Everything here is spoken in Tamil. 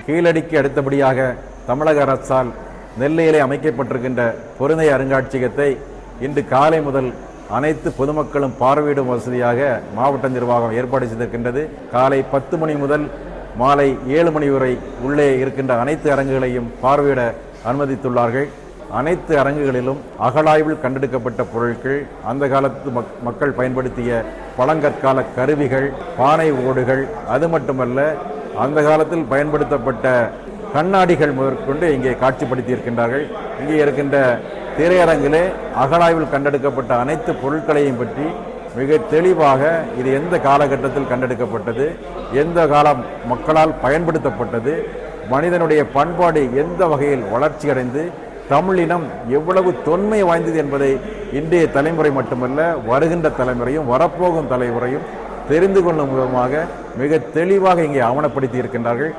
கீழடிக்கு அடுத்தபடியாக தமிழக அரசால் நெல்லையிலே அமைக்கப்பட்டிருக்கின்ற பொருணை அருங்காட்சியகத்தை இன்று காலை முதல் அனைத்து பொதுமக்களும் பார்வையிடும் வசதியாக மாவட்ட நிர்வாகம் ஏற்பாடு செய்திருக்கின்றது. காலை 10 மணி முதல் மாலை 7 மணி வரை உள்ளே இருக்கின்ற அனைத்து அரங்குகளையும் பார்வையிட அனுமதித்துள்ளார்கள். அனைத்து அரங்குகளிலும் அகழாய்வில் கண்டெடுக்கப்பட்ட பொருட்கள், அந்த காலத்து மக்கள் பயன்படுத்திய பழங்கற்கால கருவிகள், பானை ஓடுகள், அது மட்டுமல்ல அந்த காலத்தில் பயன்படுத்தப்பட்ட கண்ணாடிகள் முதற்கொண்டு இங்கே காட்சிப்படுத்தி இருக்கின்றார்கள். இங்கே இருக்கின்ற திரையரங்கிலே அகழாய்வில் கண்டெடுக்கப்பட்ட அனைத்து பொருட்களையும் பற்றி மிக தெளிவாக இது எந்த காலகட்டத்தில் கண்டெடுக்கப்பட்டது, எந்த காலம் மக்களால் பயன்படுத்தப்பட்டது, மனிதனுடைய பண்பாடு எந்த வகையில் வளர்ச்சியடைந்து தமிழினம் எவ்வளவு தொன்மை வாய்ந்தது என்பதை இன்றைய தலைமுறை மட்டுமல்ல வருகின்ற தலைமுறையும் வரப்போகும் தலைமுறையும் தெரிந்து கொள்ளும் விதமாக மிக தெளிவாக இங்கே ஆவணப்படுத்தி இருக்கின்றார்கள்.